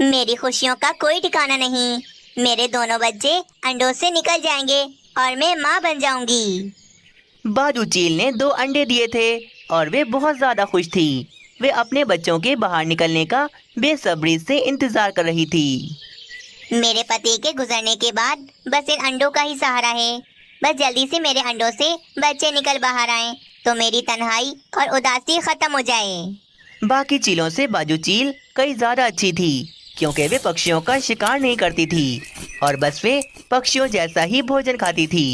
मेरी खुशियों का कोई ठिकाना नहीं। मेरे दोनों बच्चे अंडों से निकल जाएंगे और मैं माँ बन जाऊंगी। बाजू चील ने 2 अंडे दिए थे और वे बहुत ज्यादा खुश थी। वे अपने बच्चों के बाहर निकलने का बेसब्री से इंतजार कर रही थी। मेरे पति के गुजरने के बाद बस इन अंडों का ही सहारा है। बस जल्दी से मेरे अंडों से बच्चे निकल बाहर आएं तो मेरी तन्हाई और उदासी खत्म हो जाए। बाकी चीलों से बाजू चील कई ज्यादा अच्छी थी, क्योंकि वे पक्षियों का शिकार नहीं करती थी और बस वे पक्षियों जैसा ही भोजन खाती थी।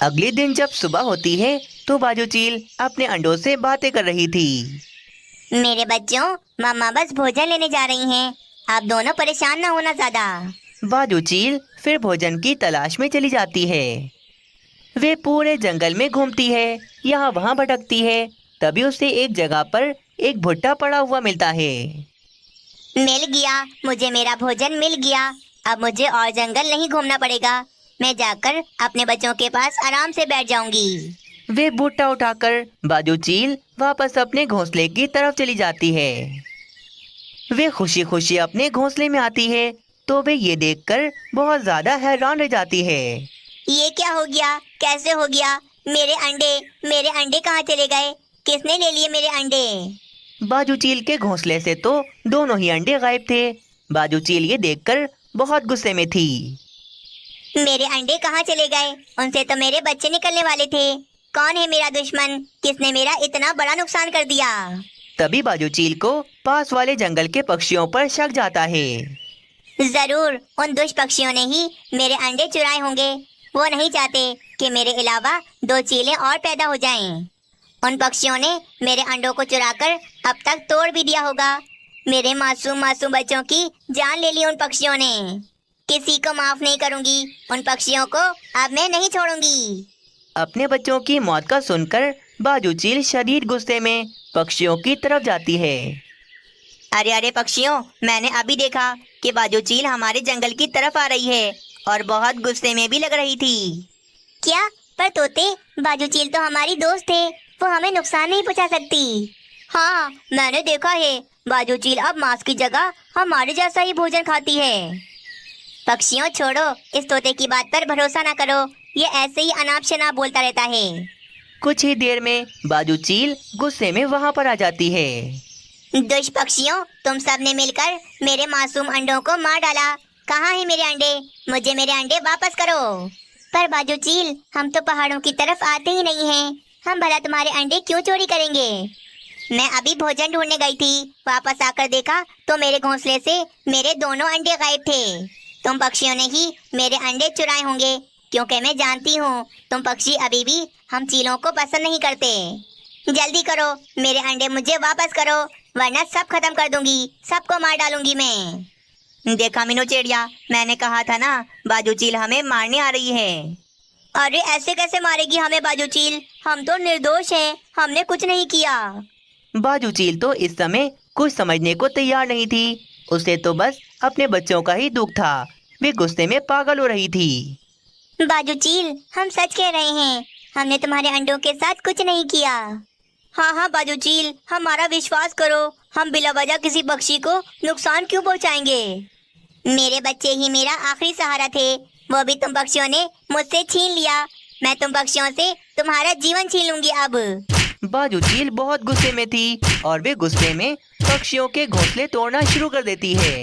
अगले दिन जब सुबह होती है तो बाजू चील अपने अंडों से बातें कर रही थी। मेरे बच्चों, मम्मा बस भोजन लेने जा रही हैं। आप दोनों परेशान ना होना ज्यादा। बाजू चील फिर भोजन की तलाश में चली जाती है। वे पूरे जंगल में घूमती है, यहाँ वहाँ भटकती है। तभी उसे एक जगह पर एक भुट्टा पड़ा हुआ मिलता है। मिल गया, मुझे मेरा भोजन मिल गया। अब मुझे और जंगल नहीं घूमना पड़ेगा। मैं जाकर अपने बच्चों के पास आराम से बैठ जाऊंगी। वे भुट्टा उठाकर बाजू चील वापस अपने घोंसले की तरफ चली जाती है। वे खुशी खुशी अपने घोंसले में आती है तो वे ये देखकर बहुत ज्यादा हैरान रह जाती है। ये क्या हो गया? कैसे हो गया? मेरे अंडे कहाँ चले गए? किसने ले लिए मेरे अंडे? बाजू चील के घोंसले से तो दोनों ही अंडे गायब थे। बाजू चील ये देखकर बहुत गुस्से में थी। मेरे अंडे कहाँ चले गए? उनसे तो मेरे बच्चे निकलने वाले थे। कौन है मेरा दुश्मन? किसने मेरा इतना बड़ा नुकसान कर दिया? तभी बाजू चील को पास वाले जंगल के पक्षियों पर शक जाता है। जरूर उन दुष्ट पक्षियों ने ही मेरे अंडे चुराए होंगे। वो नहीं चाहते कि मेरे अलावा 2 चीलें और पैदा हो जाएं। उन पक्षियों ने मेरे अंडों को चुराकर अब तक तोड़ भी दिया होगा। मेरे मासूम मासूम बच्चों की जान ले ली उन पक्षियों ने। किसी को माफ नहीं करूंगी। उन पक्षियों को अब मैं नहीं छोड़ूंगी। अपने बच्चों की मौत का सुनकर बाजू चील शदीद गुस्से में पक्षियों की तरफ जाती है। अरे अरे पक्षियों, मैंने अभी देखा कि बाजू चील हमारे जंगल की तरफ आ रही है और बहुत गुस्से में भी लग रही थी। क्या? पर तोते, बाजू चील तो हमारी दोस्त है। वो हमें नुकसान नहीं पहुंचा सकती। हाँ, मैंने देखा है। बाजू चील अब मांस की जगह हमारे जैसा ही भोजन खाती है। पक्षियों छोड़ो, इस तोते की बात पर भरोसा ना करो। ये ऐसे ही अनाप शनाप बोलता रहता है। कुछ ही देर में बाजू चील गुस्से में वहाँ पर आ जाती है। दुष्ट पक्षियों, तुम सब ने मिलकर मेरे मासूम अंडों को मार डाला। कहाँ है मेरे अंडे? मुझे मेरे अंडे वापस करो। पर बाजू चील, हम तो पहाड़ों की तरफ आते ही नहीं हैं। हम भला तुम्हारे अंडे क्यों चोरी करेंगे? मैं अभी भोजन ढूंढने गई थी। वापस आकर देखा तो मेरे घोंसले से मेरे दोनों अंडे गायब थे। तुम पक्षियों ने ही मेरे अंडे चुराए होंगे, क्योंकि मैं जानती हूँ तुम पक्षी अभी भी हम चीलों को पसंद नहीं करते। जल्दी करो, मेरे अंडे मुझे वापस करो, वरना सब खत्म कर दूंगी। सबको मार डालूंगी मैं। देखा मीनू चिड़िया, मैंने कहा था ना, बाजू चील हमें मारने आ रही है। अरे ऐसे कैसे मारेगी हमें बाजू चील? हम तो निर्दोष हैं, हमने कुछ नहीं किया। बाजू चील तो इस समय कुछ समझने को तैयार नहीं थी। उसे तो बस अपने बच्चों का ही दुख था। वे गुस्से में पागल हो रही थी। बाजू चील, हम सच कह रहे हैं। हमने तुम्हारे अंडों के साथ कुछ नहीं किया। हाँ हाँ बाजू चील, हमारा विश्वास करो। हम बिला वजह किसी पक्षी को नुकसान क्यों पहुँचाएंगे? मेरे बच्चे ही मेरा आखिरी सहारा थे। वो भी तुम पक्षियों ने मुझसे छीन लिया। मैं तुम पक्षियों से तुम्हारा जीवन छीन लूंगी अब। बाजू चील बहुत गुस्से में थी और वे गुस्से में पक्षियों के घोंसले तोड़ना शुरू कर देती है।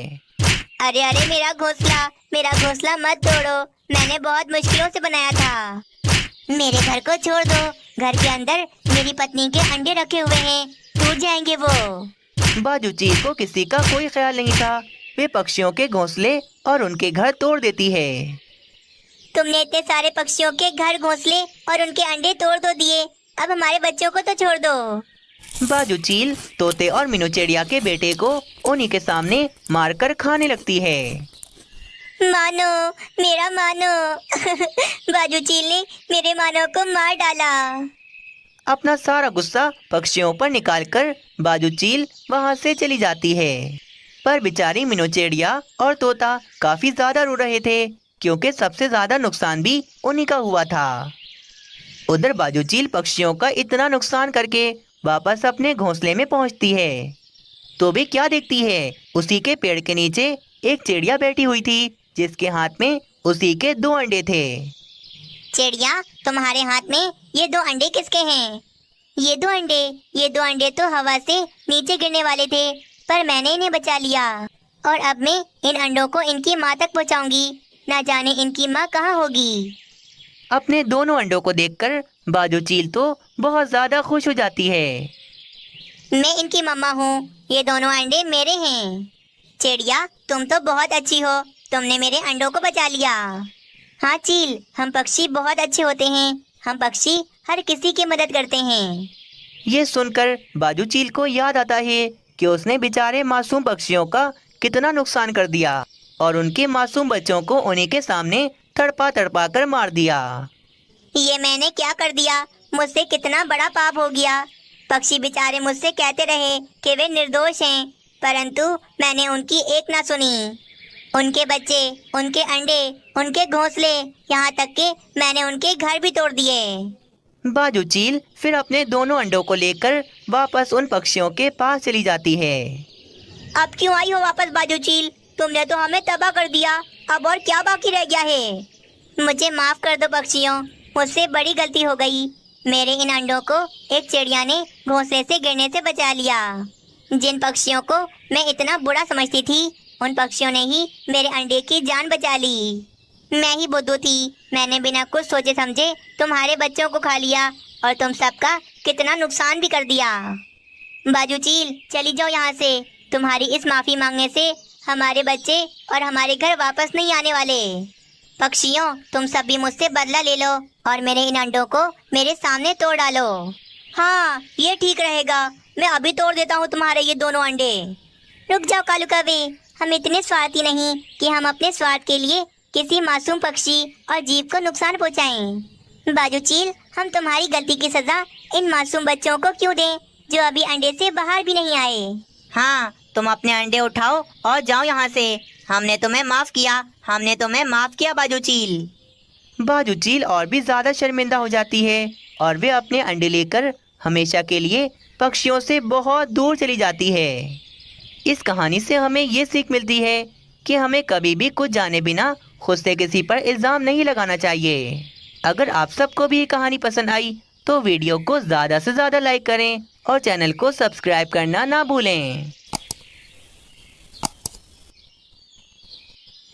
अरे अरे, मेरा घोंसला मत तोड़ो। मैंने बहुत मुश्किलों से बनाया था। मेरे घर को छोड़ दो। घर के अंदर मेरी पत्नी के अंडे रखे हुए हैं, टूट जाएंगे वो। बाजू चील को किसी का कोई ख्याल नहीं था। वे पक्षियों के घोंसले और उनके घर तोड़ देती है। तुमने इतने सारे पक्षियों के घर, घोंसले और उनके अंडे तोड़ दो दिए। अब हमारे बच्चों को तो छोड़ दो। बाजू चील तोते और मीनू चिड़िया के बेटे को उन्हीं के सामने मारकर खाने लगती है। मानो, मेरा मानो। बाजू चील ने मेरे मानो को मार डाला। अपना सारा गुस्सा पक्षियों पर निकालकर बाजू चील वहाँ से चली जाती है। पर बेचारी मीनू चिड़िया और तोता काफी ज्यादा रो रहे थे, क्योंकि सबसे ज्यादा नुकसान भी उन्हीं का हुआ था। उधर बाजू चील पक्षियों का इतना नुकसान करके वापस अपने घोंसले में पहुंचती है। तो वे क्या देखती है, उसी के पेड़ के नीचे एक चिड़िया बैठी हुई थी जिसके हाथ में उसी के 2 अंडे थे। चिड़िया, तुम्हारे हाथ में ये 2 अंडे किसके हैं? ये 2 अंडे तो हवा से नीचे गिरने वाले थे, पर मैंने इन्हें बचा लिया और अब मैं इन अंडों को इनकी माँ तक पहुँचाऊंगी। ना जाने इनकी माँ कहाँ होगी। अपने दोनों अंडों को देखकर बाजू चील तो बहुत ज्यादा खुश हो जाती है। मैं इनकी मम्मा हूँ, ये दोनों अंडे मेरे हैं। चिड़िया, तुम तो बहुत अच्छी हो, तुमने मेरे अंडों को बचा लिया। हाँ चील, हम पक्षी बहुत अच्छे होते हैं, हम पक्षी हर किसी की मदद करते हैं। ये सुनकर बाजू चील को याद आता है कि उसने बेचारे मासूम पक्षियों का कितना नुकसान कर दिया और उनके मासूम बच्चों को उन्हीं के सामने तड़पा तड़पा कर मार दिया। ये मैंने क्या कर दिया? मुझसे कितना बड़ा पाप हो गया। पक्षी बेचारे मुझसे कहते रहे कि वे निर्दोष हैं, परंतु मैंने उनकी एक ना सुनी। उनके बच्चे, उनके अंडे, उनके घोंसले, यहाँ तक कि मैंने उनके घर भी तोड़ दिए। बाजू चील फिर अपने दोनों अंडों को लेकर वापस उन पक्षियों के पास चली जाती है। अब क्यों आई हो वापस बाजू चील? तुमने तो हमें तबाह कर दिया, अब और क्या बाकी रह गया है? मुझे माफ कर दो पक्षियों, मुझसे बड़ी गलती हो गई। मेरे इन अंडों को एक चिड़िया ने घोंसले से गिरने से बचा लिया। जिन पक्षियों को मैं इतना बुरा समझती थी, उन पक्षियों ने ही मेरे अंडे की जान बचा ली। मैं ही बुद्धू थी, मैंने बिना कुछ सोचे समझे तुम्हारे बच्चों को खा लिया और तुम सबका कितना नुकसान भी कर दिया। बाजू चील, चली जाओ यहाँ से। तुम्हारी इस माफी मांगने से हमारे बच्चे और हमारे घर वापस नहीं आने वाले। पक्षियों, तुम सब भी मुझसे बदला ले लो और मेरे इन अंडों को मेरे सामने तोड़ डालो। हाँ, ये ठीक रहेगा, मैं अभी तोड़ देता हूँ तुम्हारे ये दोनों अंडे। रुक जाओ कालू कौवे, हम इतने स्वार्थी नहीं कि हम अपने स्वार्थ के लिए किसी मासूम पक्षी और जीव को नुकसान पहुँचाएं। बाजू चील, हम तुम्हारी गलती की सजा इन मासूम बच्चों को क्यों दें जो अभी अंडे से बाहर भी नहीं आए। हाँ, तुम अपने अंडे उठाओ और जाओ यहाँ से। हमने तुम्हें माफ किया बाजू चील। बाजू चील और भी ज्यादा शर्मिंदा हो जाती है और वे अपने अंडे लेकर हमेशा के लिए पक्षियों से बहुत दूर चली जाती है। इस कहानी से हमें ये सीख मिलती है कि हमें कभी भी कुछ जाने बिना खुद से किसी पर इल्जाम नहीं लगाना चाहिए। अगर आप सबको भी ये कहानी पसंद आई तो वीडियो को ज़्यादा से ज़्यादा लाइक करें और चैनल को सब्सक्राइब करना ना भूलें।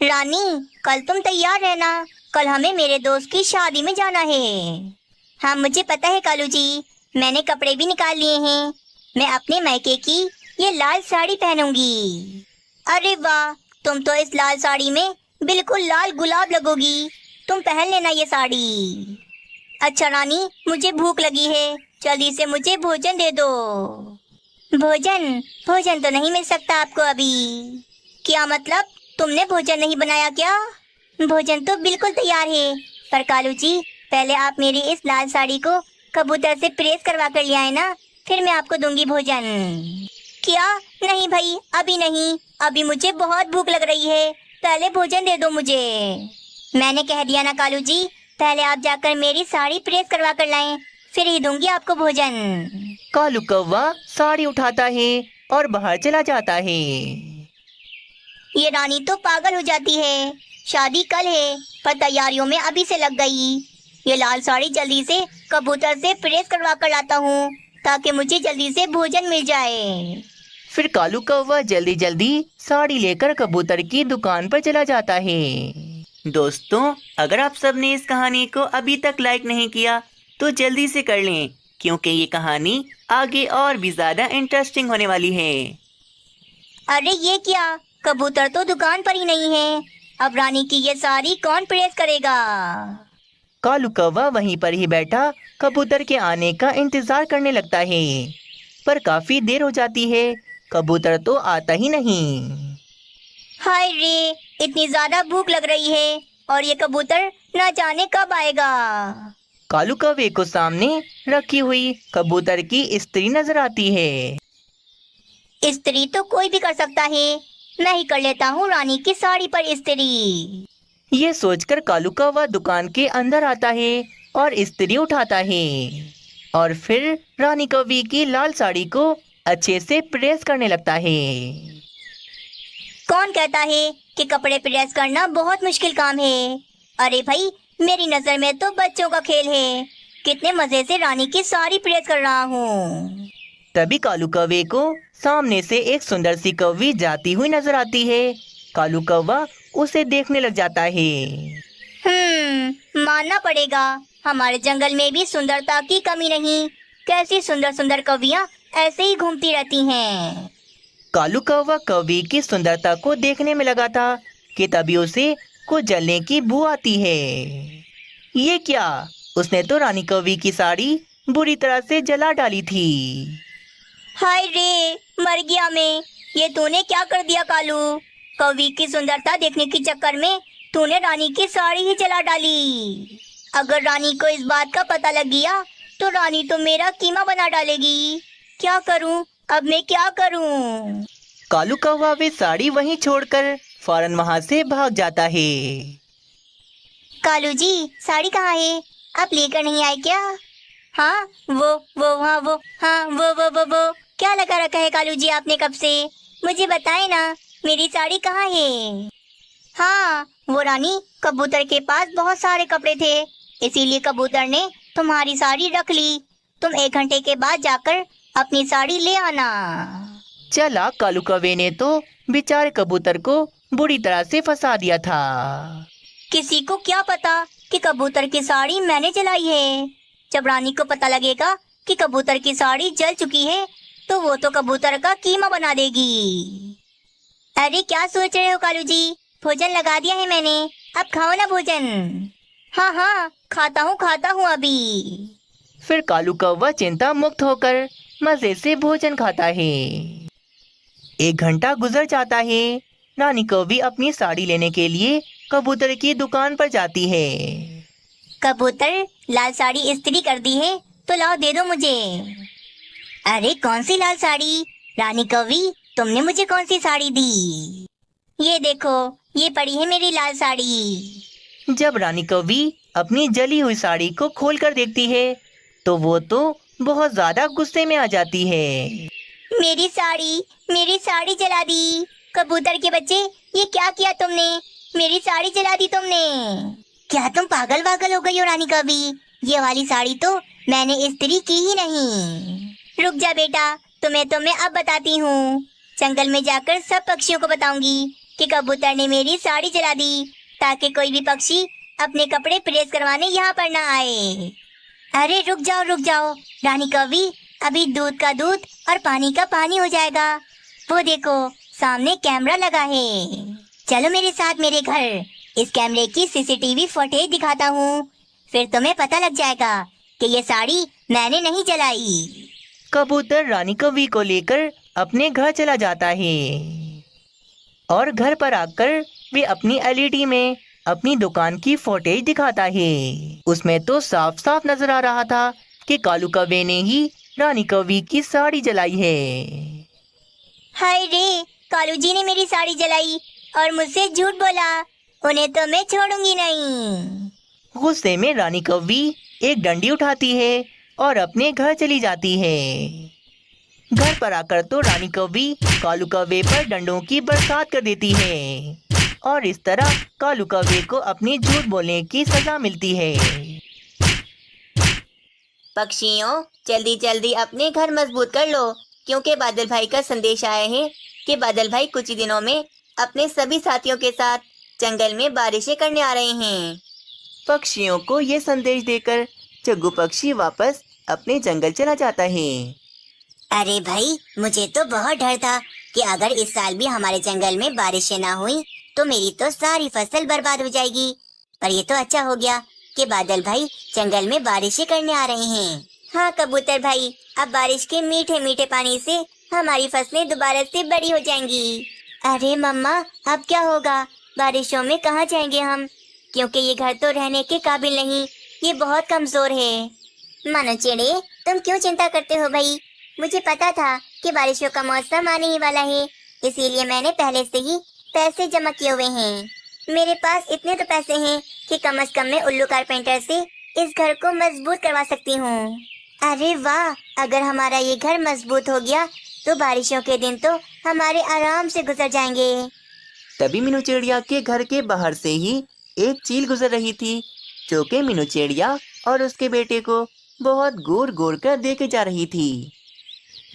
रानी, कल तुम तैयार रहना, कल हमें मेरे दोस्त की शादी में जाना है। हाँ, मुझे पता है कालू जी, मैंने कपड़े भी निकाल लिए हैं। मैं अपने मायके की ये लाल साड़ी पहनूंगी। अरे वाह, तुम तो इस लाल साड़ी में बिल्कुल लाल गुलाब लगोगी। तुम पहन लेना ये साड़ी। अच्छा रानी, मुझे भूख लगी है, जल्दी से मुझे भोजन दे दो। भोजन तो नहीं मिल सकता आपको अभी। क्या मतलब, तुमने भोजन नहीं बनाया क्या? भोजन तो बिल्कुल तैयार है, पर कालू जी पहले आप मेरी इस लाल साड़ी को कबूतर से प्रेस करवा कर ले आए ना, फिर मैं आपको दूंगी भोजन। क्या? नहीं भाई, अभी नहीं, अभी मुझे बहुत भूख लग रही है, पहले भोजन दे दो मुझे। मैंने कह दिया ना कालू जी, पहले आप जाकर मेरी साड़ी प्रेस करवा कर लाएं, फिर ही दूंगी आपको भोजन। कालू कौवा साड़ी उठाता है और बाहर चला जाता है। ये रानी तो पागल हो जाती है। शादी कल है, पर तैयारियों में अभी से लग गई। ये लाल साड़ी जल्दी से कबूतर से प्रेस करवा कर लाता हूँ ताकि मुझे जल्दी से भोजन मिल जाए। फिर कालू कौवा जल्दी जल्दी साड़ी लेकर कबूतर की दुकान पर चला जाता है। दोस्तों, अगर आप सबने इस कहानी को अभी तक लाइक नहीं किया तो जल्दी से कर लें, क्योंकि ये कहानी आगे और भी ज्यादा इंटरेस्टिंग होने वाली है। अरे ये क्या, कबूतर तो दुकान पर ही नहीं है। अब रानी की ये साड़ी कौन प्रेस करेगा? कालू कौवा वहीं पर ही बैठा कबूतर के आने का इंतजार करने लगता है, पर काफी देर हो जाती है, कबूतर तो आता ही नहीं। हाय रे, इतनी ज्यादा भूख लग रही है और ये कबूतर ना जाने कब आएगा। कालू कौवे को सामने रखी हुई कबूतर की इस्त्री नजर आती है। इस्त्री तो कोई भी कर सकता है, मैं ही कर लेता हूँ रानी की साड़ी पर इस्त्री। ये सोचकर कालू कौवा दुकान के अंदर आता है और इस्त्री उठाता है और फिर रानी कौवी की लाल साड़ी को अच्छे से प्रेस करने लगता है। कौन कहता है कि कपड़े प्रेस करना बहुत मुश्किल काम है? अरे भाई, मेरी नजर में तो बच्चों का खेल है। कितने मजे से रानी की साड़ी प्रेस कर रहा हूँ। तभी कालू कौवे को सामने से एक सुंदर सी कौवी जाती हुई नजर आती है। कालू कौवा उसे देखने लग जाता है। मानना पड़ेगा, हमारे जंगल में भी सुंदरता की कमी नहीं। कैसी सुंदर सुंदर कौवियाँ ऐसे ही घूमती रहती हैं। कालू कौवा कौवी की सुंदरता को देखने में लगा था कि तभी उसे कुछ जलने की बू आती है। ये क्या? उसने तो रानी कौवी की साड़ी बुरी तरह से जला डाली थी। हाय रे, मर गया मैं। ये तूने क्या कर दिया कालू? कौवी की सुंदरता देखने के चक्कर में तूने रानी की साड़ी ही जला डाली। अगर रानी को इस बात का पता लग गया तो रानी तो मेरा कीमा बना डालेगी। क्या करूं? अब मैं क्या करूं? कालू कौवा वे साड़ी वहीं छोड़कर फौरन वहां से भाग जाता है। कालू जी, साड़ी कहाँ है? आप लेकर नहीं आए क्या? हाँ, वो क्या लगा रखा है कालू जी आपने कब से? मुझे बताए ना, मेरी साड़ी कहाँ है? हाँ, वो रानी कबूतर के पास बहुत सारे कपड़े थे, इसीलिए कबूतर ने तुम्हारी साड़ी रख ली। तुम 1 घंटे के बाद जाकर अपनी साड़ी ले आना। चला कालू कौवे ने तो बेचारे कबूतर को बुरी तरह से फंसा दिया था। किसी को क्या पता कि कबूतर की साड़ी मैंने जलाई है। जब रानी को पता लगेगा कि कबूतर की साड़ी जल चुकी है तो वो तो कबूतर का कीमा बना देगी। अरे क्या सोच रहे हो कालू जी? भोजन लगा दिया है मैंने, अब खाओ ना भोजन। हाँ हाँ, खाता हूँ अभी। फिर कालू कौवा चिंता मुक्त होकर मजे से भोजन खाता है। 1 घंटा गुजर जाता है। रानी कौवी अपनी साड़ी लेने के लिए कबूतर की दुकान पर जाती है। कबूतर, लाल साड़ी इस्त्री कर दी है तो लाओ, दे दो मुझे। अरे कौन सी लाल साड़ी? रानी कौवी, तुमने मुझे कौन सी साड़ी दी? ये देखो, ये पड़ी है मेरी लाल साड़ी। जब रानी कौवी अपनी जली हुई साड़ी को खोलकर देखती है तो वो तो बहुत ज्यादा गुस्से में आ जाती है। मेरी साड़ी जला दी। कबूतर के बच्चे, ये क्या किया तुमने? मेरी साड़ी जला दी तुमने। क्या तुम पागल वागल हो गई हो रानी कौवी? ये वाली साड़ी तो मैंने इस्त्री की ही नहीं। रुक जा बेटा, तुम्हें तो मैं अब बताती हूँ। जंगल में जाकर सब पक्षियों को बताऊंगी कि कबूतर ने मेरी साड़ी जला दी, ताकि कोई भी पक्षी अपने कपड़े प्रेस करवाने यहाँ पर ना आए। अरे रुक जाओ रानी कौवी, अभी दूध का दूध और पानी का पानी हो जाएगा। वो देखो, सामने कैमरा लगा है। चलो मेरे साथ मेरे घर, इस कैमरे की सीसीटीवी फुटेज दिखाता हूँ, फिर तुम्हें पता लग जाएगा कि ये साड़ी मैंने नहीं जलाई। कबूतर रानी कौवी को लेकर अपने घर चला जाता है और घर पर आकर वे अपनी एलईडी में अपनी दुकान की फुटेज दिखाता है। उसमें तो साफ साफ नजर आ रहा था कि कालू कौवे ने ही रानी कौवी की साड़ी जलाई है। हाय रे, कालू जी ने मेरी साड़ी जलाई और मुझसे झूठ बोला। उन्हें तो मैं छोड़ूंगी नहीं। गुस्से में रानी कौवी एक डंडी उठाती है और अपने घर चली जाती है। घर पर आकर तो रानी कौवी कालू कौवे पर डंडों की बरसात कर देती है और इस तरह कालू कौवे को अपनी झूठ बोलने की सजा मिलती है। पक्षियों, जल्दी जल्दी अपने घर मजबूत कर लो, क्योंकि बादल भाई का संदेश आया है कि बादल भाई कुछ ही दिनों में अपने सभी साथियों के साथ जंगल में बारिशें करने आ रहे हैं। पक्षियों को ये संदेश देकर चग्गू पक्षी वापस अपने जंगल चला जाता है। अरे भाई, मुझे तो बहुत डर था कि अगर इस साल भी हमारे जंगल में बारिशें ना हुई तो मेरी तो सारी फसल बर्बाद हो जाएगी। पर ये तो अच्छा हो गया कि बादल भाई जंगल में बारिशें करने आ रहे हैं। हाँ कबूतर भाई, अब बारिश के मीठे मीठे पानी से हमारी फसलें दोबारा से बड़ी हो जाएंगी। अरे मम्मा, अब क्या होगा? बारिशों में कहाँ जाएंगे हम? क्योंकि ये घर तो रहने के काबिल नहीं, ये बहुत कमजोर है। मानो चिड़े, तुम क्यों चिंता करते हो भाई? मुझे पता था कि बारिशों का मौसम आने ही वाला है, इसीलिए मैंने पहले से ही पैसे जमा किए हुए हैं। मेरे पास इतने तो पैसे हैं कि कम से कम मैं उल्लू कारपेंटर से इस घर को मजबूत करवा सकती हूँ। अरे वाह, अगर हमारा ये घर मजबूत हो गया तो बारिशों के दिन तो हमारे आराम से गुजर जाएंगे। तभी मीनू चिड़िया के घर के बाहर से ही एक चील गुजर रही थी, जो कि मीनू चिड़िया और उसके बेटे को बहुत घूर घूर कर देखे जा रही थी।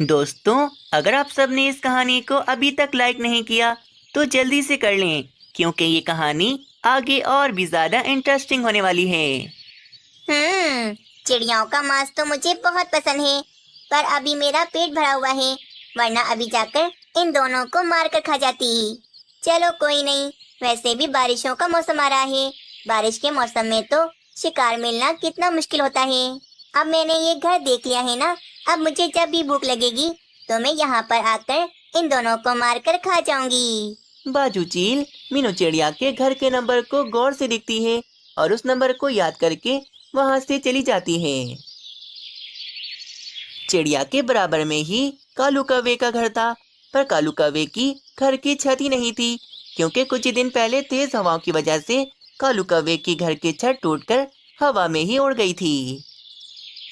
दोस्तों, अगर आप सबने इस कहानी को अभी तक लाइक नहीं किया तो जल्दी से कर लें, क्योंकि ये कहानी आगे और भी ज्यादा इंटरेस्टिंग होने वाली है। चिड़ियाओं का मांस तो मुझे बहुत पसंद है, पर अभी मेरा पेट भरा हुआ है, वरना अभी जाकर इन दोनों को मार कर खा जाती। चलो कोई नहीं, वैसे भी बारिशों का मौसम आ रहा है। बारिश के मौसम में तो शिकार मिलना कितना मुश्किल होता है। अब मैंने ये घर देख लिया है ना, अब मुझे जब भी भूख लगेगी तो मैं यहाँ पर आकर इन दोनों को मार कर खा जाऊंगी। बाजू चील मीनू चिड़िया के घर के नंबर को गौर से देखती है और उस नंबर को याद करके वहाँ से चली जाती है। चिड़िया के बराबर में ही कालू कौवे का घर था, पर कालू कौवे की घर की छत ही नहीं थी, क्योंकि कुछ ही दिन पहले तेज हवाओं की वजह से कालू कौवे की घर की छत टूटकर हवा में ही उड़ गई थी।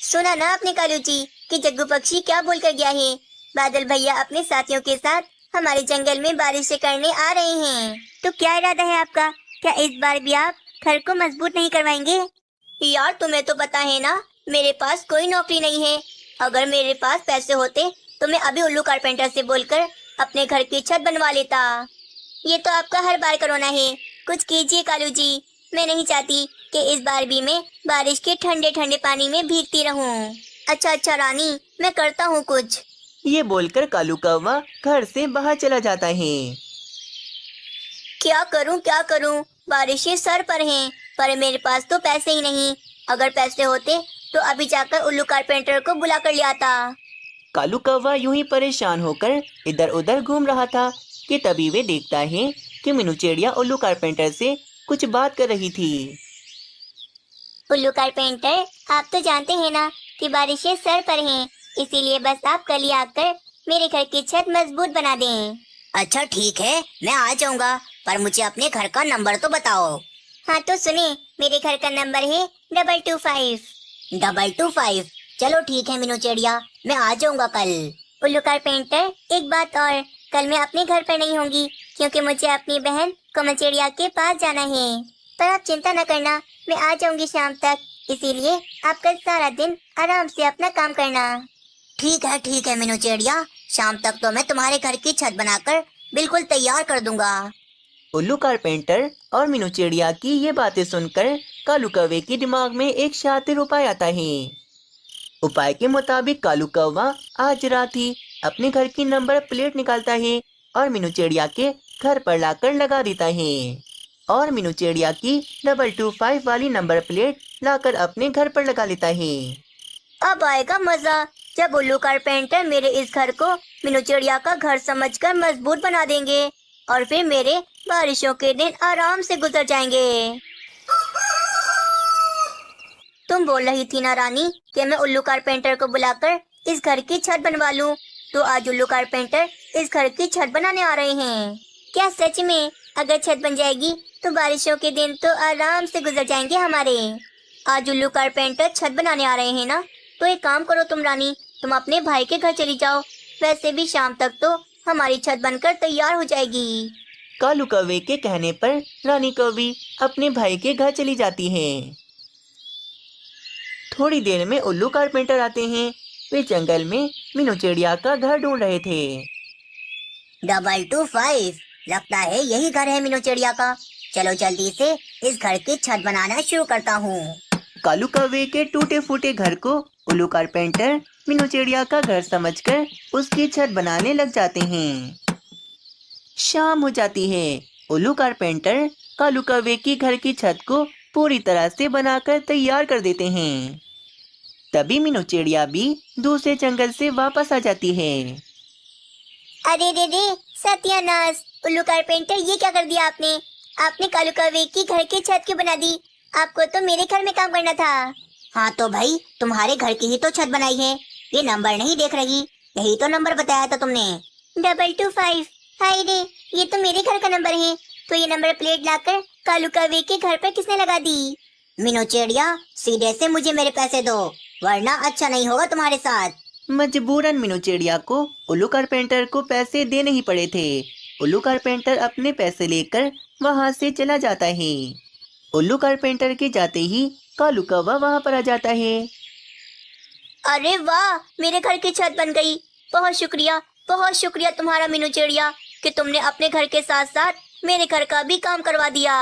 सुना ना आपने कालू जी कि जग्गू पक्षी क्या बोल कर गया है? बादल भैया अपने साथियों के साथ हमारे जंगल में बारिश करने आ रहे हैं। तो क्या इरादा है आपका? क्या इस बार भी आप घर को मजबूत नहीं करवाएंगे? यार तुम्हें तो पता है ना, मेरे पास कोई नौकरी नहीं है। अगर मेरे पास पैसे होते तो मैं अभी उल्लू कारपेंटर से बोलकर अपने घर की छत बनवा लेता। ये तो आपका हर बार का रोना है, कुछ कीजिए कालू जी। मैं नहीं चाहती कि इस बार भी मैं बारिश के ठंडे ठंडे पानी में भीगती रहूं। अच्छा रानी, मैं करता हूँ कुछ। ये बोलकर कालू कौवा घर से बाहर चला जाता है। क्या करूं? बारिशें सर पर हैं, पर मेरे पास तो पैसे ही नहीं। अगर पैसे होते तो अभी जाकर उल्लू कारपेंटर को बुला कर ले आता। कालू कौवा यूं ही परेशान होकर इधर उधर घूम रहा था कि तभी वे देखता है कि मीनू चिड़िया उल्लू कारपेंटर से कुछ बात कर रही थी। उल्लू कारपेंटर, आप तो जानते हैं ना कि बारिशें सर पर हैं, इसीलिए बस आप कल ही आकर मेरे घर की छत मजबूत बना दें। अच्छा ठीक है, मैं आ जाऊंगा, पर मुझे अपने घर का नंबर तो बताओ। हाँ तो सुने, मेरे घर का नंबर है 225। 225? चलो ठीक है मीनू चिड़िया, मैं आ जाऊंगा कल। उल्लू कारपेंटर, एक बात और, कल मैं अपने घर पर नहीं होंगी, क्योंकि मुझे अपनी बहन कोमल चिड़िया के पास जाना है। पर आप चिंता न करना, मैं आ जाऊंगी शाम तक, इसीलिए आप कल सारा दिन आराम से अपना काम करना। ठीक है मीनू चिड़िया, शाम तक तो मैं तुम्हारे घर की छत बनाकर बिल्कुल तैयार कर दूंगा। उल्लू कारपेंटर और मीनू चिड़िया की ये बातें सुनकर कालू कौवे के दिमाग में एक शातिर उपाय आता है। उपाय के मुताबिक कालू कौवा आज रात ही अपने घर की नंबर प्लेट निकालता है और मीनू चिड़िया के घर पर लाकर लगा देता है, और मीनू चिड़िया की 225 वाली नंबर प्लेट लाकर अपने घर पर लगा लेता है। अब आएगा मजा, जब उल्लू कारपेंटर मेरे इस घर को मीनू चिड़िया का घर समझकर मजबूत बना देंगे, और फिर मेरे बारिशों के दिन आराम से गुजर जाएंगे। तुम बोल रही थी ना रानी कि मैं उल्लू कारपेंटर को बुलाकर इस घर की छत बनवा लूं, तो आज उल्लू कारपेंटर इस घर की छत बनाने आ रहे हैं। क्या सच में? अगर छत बन जाएगी तो बारिशों के दिन तो आराम से गुजर जाएंगे हमारे। आज उल्लू कारपेंटर छत बनाने आ रहे हैं ना, तो एक काम करो तुम रानी, तुम अपने भाई के घर चली जाओ, वैसे भी शाम तक तो हमारी छत बनकर तैयार हो जाएगी। कालू कौवे के कहने पर रानी कौवी अपने भाई के घर चली जाती है। थोड़ी देर में उल्लू कारपेंटर आते हैं। वे जंगल में मीनू चिड़िया का घर ढूंढ रहे थे। 225, लगता है यही घर है मीनू चिड़िया का। चलो जल्दी से इस घर की छत बनाना शुरू करता हूँ। कालू कौवे के टूटे फूटे घर को उल्लू कारपेंटर मीनू चिड़िया का घर समझकर उसकी छत बनाने लग जाते हैं। शाम हो जाती है। उल्लू कारपेंटर कालू कौवे की घर की छत को पूरी तरह से बनाकर तैयार कर देते हैं। तभी मीनू चिड़िया भी दूसरे जंगल से वापस आ जाती है। अरे रे सत्यानाश, उल्लू कारपेंटर ये क्या कर दिया आपने? आपने कालू कौवे की घर की छत क्यों बना दी? आपको तो मेरे घर में काम करना था। हाँ तो भाई, तुम्हारे घर की ही तो छत बनाई है, ये नंबर नहीं देख रही? यही तो नंबर बताया था तुमने, 225। हाय रे, ये तो मेरे घर का नंबर है, तो ये नंबर प्लेट लाकर कालू कौवे के घर पर किसने लगा दी? मीनू चिड़िया, सीधे से मुझे मेरे पैसे दो, वरना अच्छा नहीं होगा तुम्हारे साथ। मजबूरन मीनू चिड़िया को उल्लू कारपेंटर को पैसे देने ही पड़े थे। उल्लू कारपेंटर अपने पैसे लेकर वहाँ से चला जाता है। उल्लू कारपेंटर के जाते ही कालू कौवा वहाँ पर आ जाता है। अरे वाह, मेरे घर की छत बन गई। बहुत शुक्रिया तुम्हारा मीनू चिड़िया कि तुमने अपने घर के साथ साथ मेरे घर का भी काम करवा दिया।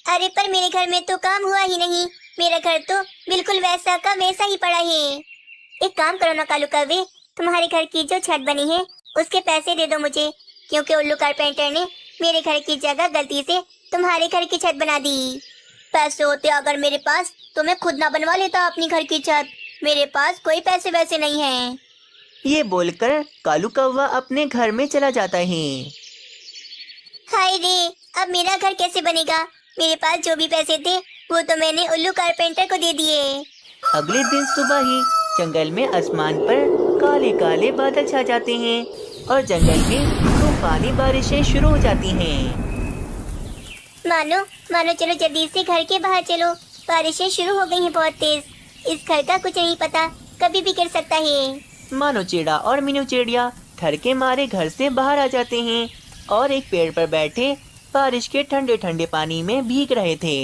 अरे पर मेरे घर में तो काम हुआ ही नहीं, मेरा घर तो बिल्कुल वैसा का वैसा ही पड़ा है। एक काम करो ना कालू कौवे, तुम्हारे घर की जो छत बनी है उसके पैसे दे दो मुझे, क्योंकि उल्लू कारपेंटर ने मेरे घर की जगह गलती से तुम्हारे घर की छत बना दी। पैसे होते अगर मेरे पास तो मैं खुद ना बनवा लेता अपनी घर की छत। मेरे पास कोई पैसे वैसे नहीं हैं। ये बोलकर कालू कौवा अपने घर में चला जाता है। हाय रे, अब मेरा घर कैसे बनेगा? मेरे पास जो भी पैसे थे वो तो मैंने उल्लू कारपेंटर को दे दिए। अगले दिन सुबह ही जंगल में आसमान पर काले काले बादल छा जाते हैं और जंगल में तूफानी बारिशें शुरू हो जाती हैं। मानो चलो जल्दी से घर के बाहर चलो, बारिशें शुरू हो गई हैं बहुत तेज। इस घर का कुछ नहीं पता, कभी भी गिर सकता है। मानो चिड़ा और मीनू चिड़िया डर के मारे घर से बाहर आ जाते हैं और एक पेड़ पर बैठे बारिश के ठंडे ठंडे पानी में भीग रहे थे।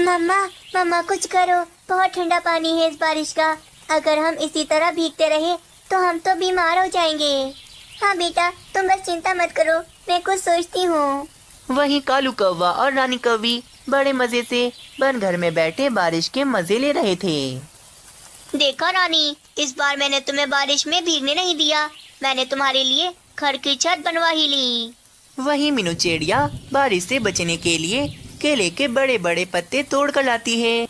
मम्मा कुछ करो, बहुत ठंडा पानी है इस बारिश का। अगर हम इसी तरह भीगते रहे तो हम तो बीमार हो जाएंगे। हाँ बेटा, तुम बस चिंता मत करो, मैं कुछ सोचती हूँ। वहीं कालू कौवा और रानी कौवी बड़े मजे से बन घर में बैठे बारिश के मजे ले रहे थे। देखा रानी, इस बार मैंने तुम्हें बारिश में भीगने नहीं दिया, मैंने तुम्हारे लिए घर की छत बनवा ही ली। वहीं मीनू चिड़िया बारिश से बचने के लिए केले के बड़े बड़े पत्ते तोड़ कर लाती है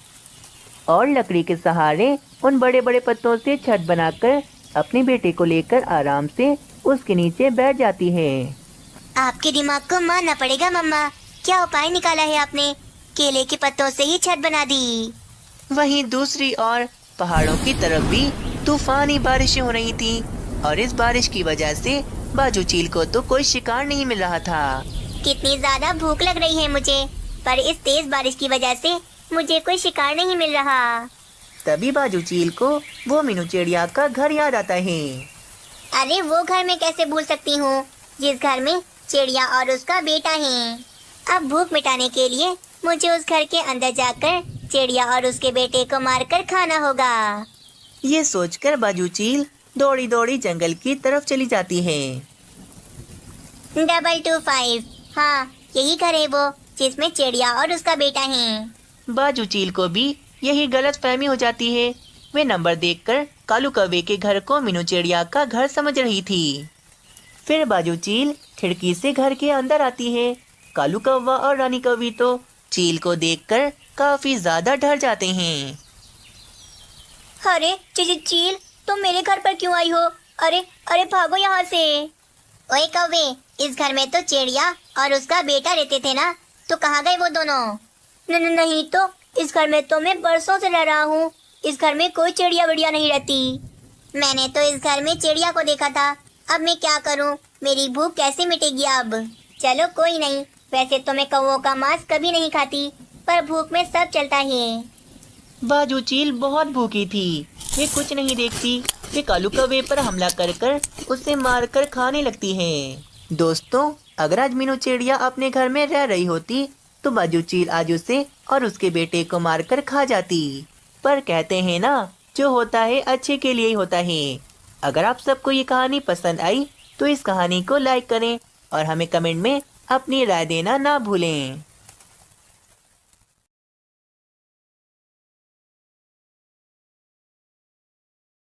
और लकड़ी के सहारे उन बड़े बड़े पत्तों से छत बनाकर अपने बेटे को लेकर आराम से उसके नीचे बैठ जाती है। आपके दिमाग को मानना पड़ेगा मम्मा, क्या उपाय निकाला है आपने? केले के पत्तों से ही छत बना दी। वहीं दूसरी ओर पहाड़ों की तरफ भी तूफानी बारिशें हो रही थी और इस बारिश की वजह से बाजू चील को तो कोई शिकार नहीं मिल रहा था। कितनी ज्यादा भूख लग रही है मुझे, पर इस तेज बारिश की वजह से मुझे कोई शिकार नहीं मिल रहा। तभी बाजू चील को वो मीनू चिड़िया का घर याद आता है। अरे वो घर मैं कैसे भूल सकती हूँ, जिस घर में चिड़िया और उसका बेटा है। अब भूख मिटाने के लिए मुझे उस घर के अंदर जाकर चिड़िया और उसके बेटे को मारकर खाना होगा। ये सोचकर बाजू चील दौड़ी दौड़ी जंगल की तरफ चली जाती है। 225, हाँ यही घर है वो जिसमें चिड़िया और उसका बेटा है। बाजू चील को भी यही गलत फहमी हो जाती है। वे नंबर देखकर कालू कौवे के घर को मीनू चिड़िया का घर समझ रही थी। फिर बाजू चील खिड़की से घर के अंदर आती है। कालू कौवा और रानी कौवी तो चील को देखकर काफी ज्यादा डर जाते हैं। अरे चील, तुम मेरे घर पर क्यों आई हो? अरे भागो यहाँ से। ओए कौवे, इस घर में तो चिड़िया और उसका बेटा रहते थे ना, तो कहाँ गए वो दोनों? नहीं तो इस घर में तो मैं बरसों से रह रहा हूँ। इस घर में कोई चिड़िया विड़िया नहीं रहती। मैंने तो इस घर में चिड़िया को देखा था। अब मैं क्या करूँ? मेरी भूख कैसे मिटेगी अब? चलो कोई नहीं, वैसे तो मैं कौवों का मांस कभी नहीं खाती, पर भूख में सब चलता है। बाजू चील बहुत भूखी थी। वे कुछ नहीं देखती कि कालू कौवे पर हमला कर कर उसे मारकर खाने लगती है। दोस्तों, अगर आज मीनू चिड़िया अपने घर में रह रही होती तो बाजू चील आज उसे और उसके बेटे को मारकर खा जाती। पर कहते हैं ना, जो होता है अच्छे के लिए ही होता है। अगर आप सबको ये कहानी पसंद आई तो इस कहानी को लाइक करें और हमें कमेंट में अपनी राय देना ना भूलें।